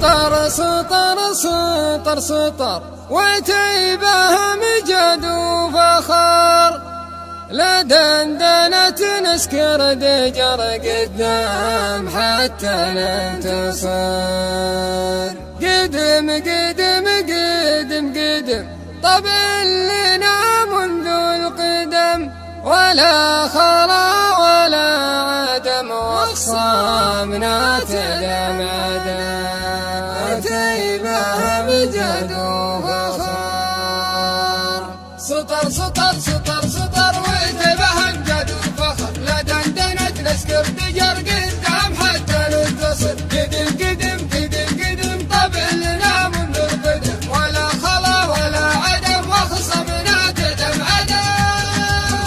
سطر سطر سطر سطر وتيبه مجد وفخر، لا دندنة نسكر دجر قدام حتى ننتصر. قدم قدم قدم قدم طبع لنا منذ القدم، ولا خلا ولا عدم واخصامنا تدم عدم. وتيبه مجد وفخر، سطر سطر سطر سطر وتيبه مجد وفخر، لا دندنة نسكر دجر قدام حتى ننتصر. قدم قدم قدم قدم طبع لنا منذ القدم، ولا خلا ولا عدم واخصمنا تدم عدم.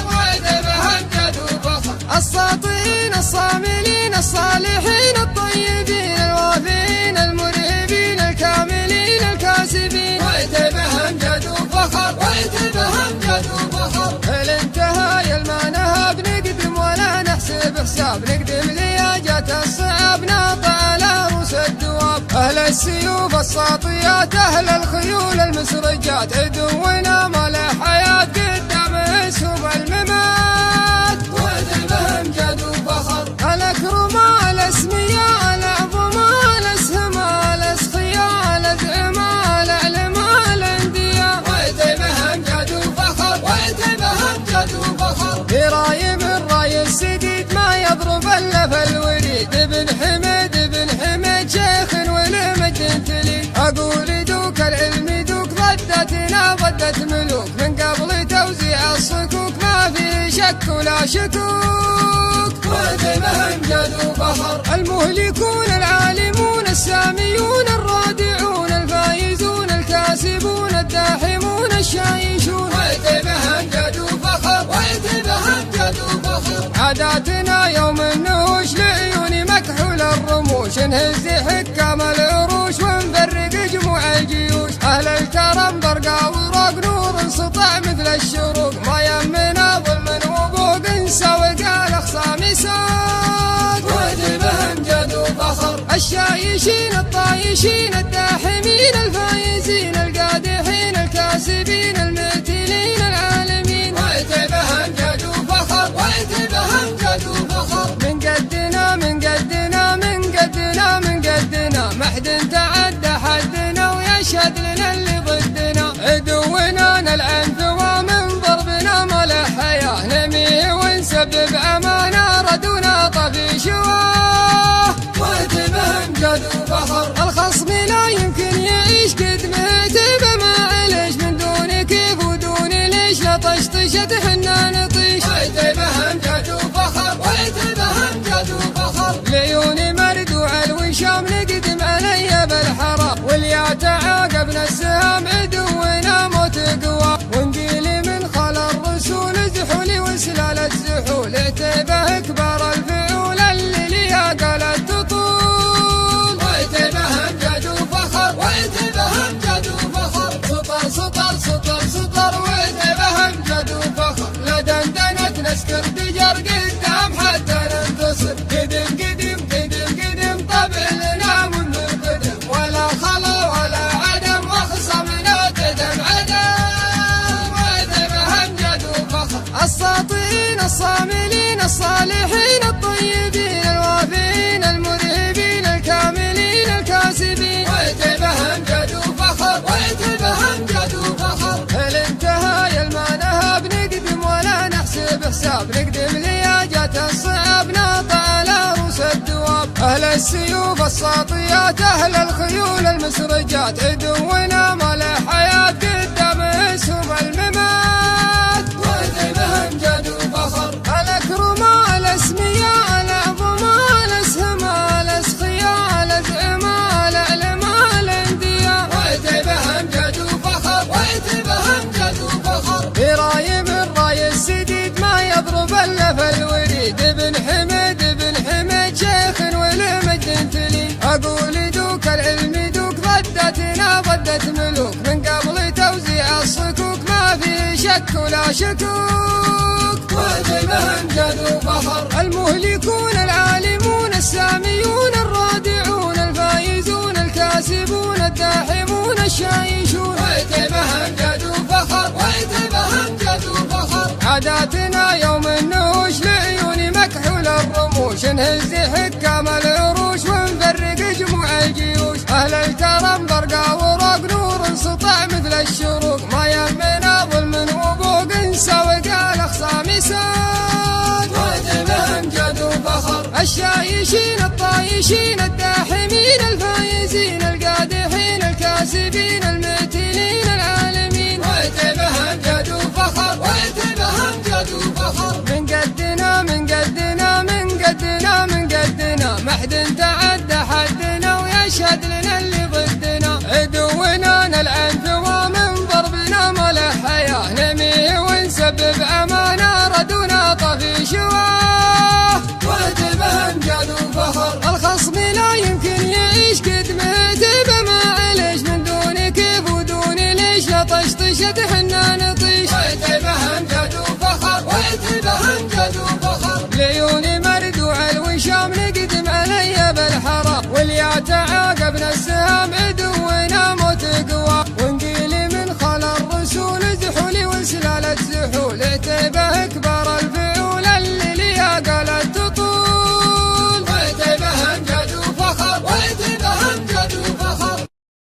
وتيبه مجد وفخر، الساطعين الصاملين الصالحين الطيبين الوافين المرهبين الكاملين الكاسبين. وتيبه مجد وفخر، وتيبه مجد وفخر. الانتهى ما نهب نقدم ولا نحسب حساب، نقدم لياجة الصعاب ناطع على روس الدواب. أهل السيوف الساطيات أهل الخيول المسرجات، عدونا ما له حياة قدام اسهم الممات. وتيبه مجد وفخر، الأكرماء الأسمياء الأعظماء الأسهماء الأسخياء الأزعماء الأعلماء الأندياء. وتيبه مجد وفخر، وتيبه مجد وفخر. براي من راي السديد ما يضرب الا في الوريد، ابن حميد ابن حميد شيخ والمجد تليد. اقول دوك العلم دوك ضدتنا ضدت ملوك، من قبل توزيع الصكوك ما في شك ولا شكوك. وتيبه مجد وفخر، المهلكون العالمون الساميون الرادعون الفايزون الكاسبون الداحمون الشايشون. وتيبه مجد وفخر، وتيبه مجد وفخر. عاداتنا يوم النوش لعيون مكحول الرموش، نهز حكام العروش ونفرق جموع الجيوش. اهل الكرم برقا وروق نور سطع مثل الشروق، ما يمنا ظلم وبوق نسوق الاخصام سوق. وتيبه مجد وفخر، الشايشين الطايشين الداحمين الفايزين القادحين الكاسبين المعتلين العالمين. وتيبه مجد وفخر، وتيبه مجد وفخر. من قدنا من قدنا من قدنا من قدنا، ما حد تعدى حدنا ويشهد لنا اللي ضدنا. عدونا نلعن ثوى من ضربنا ما له حياه، نميه ونسبب امانه ردونا طفي شواه. وتيبه مجد وفخر، الخصم لا يمكن يعيش قد مهتبه ما عليش، من دون كيف ودون ليش لا طشطشت حنا نطيش. وتيبه مجد وفخر، وتيبه مجد وفخر. لعيوني مردوع الوشام نقدم علي بالحرام، واليا تعاقبنا السهام عدونا موت قوى. ونقيلي من خلا الرسول زحولي وسلالة زحول، عتيبه كبار الفعول اللي ليا قالت تطول. وتيبه مجد وفخر، وتيبه مجد وفخر. سطر سطر سطر سطر وتيبه مجد وفخر، لا دندنة نسكر دجر قدام حتى ننتصر. قدم قدم قدم قدم طبع لنا منذ القدم، ولا خلا ولا عدم واخصمنا تدم عدم. وتيبه مجد وفخر، الساطعين الصاملين الصالحين الطيبين الوافين المرهبين الكاملين الكاسبين. وتيبه مجد وفخر، وتيبه مجد وفخر. الانتهى ما نهب نقدم ولا نحسب حساب، نقدم لياجة الصعاب ناطع على روس الدواب. اهل السيوف الساطيات اهل الخيول المسرجات، عدونا ما له حياة قدام اسهم الممات. وتيبه مجد وفخر، الأكرماء الأسمياء الأعظماء الأسهماء الأسخياء الأزعماء الأعلماء الأندياء. وتيبه مجد وفخر، وتيبه مجد وفخر. براي من راي السديد ما يضرب الا في الوريد، ابن حميد ابن حميد شيخ والمجد تليد. اقول دوك العلم دوك ضدتنا ضدت ملوك، من قبل توزيع الصكوك ما في شك ولا شكوك. وتيبه مجد وفخر، المهلكون العالمون الساميون الرادعون الفايزون الكاسبون فرحتنا يوم النوش لعيون مكحول الرموش نهز حكام العروش ونفرق جموع الجيوش أهل الكرم برقى ورق نور سطع مثل الشروق ما يهمنا ظلم وبوق نسوق الأخصام ساد وجبه أمجد وفخر الشايشين الطايشين الداحمين الفايزين القادحين الكاسبين المتينين العالمين وجبه أمجد وفخر وجبه أمجد وفخر من قدنا من قدنا من قدنا من قدنا ما حد تعدى حدنا ويشهد لنا اللي ضدنا عدونا نلعن ثوى من ضربنا ما له حياه نميه ونسبب أمانة ردنا طفي شوى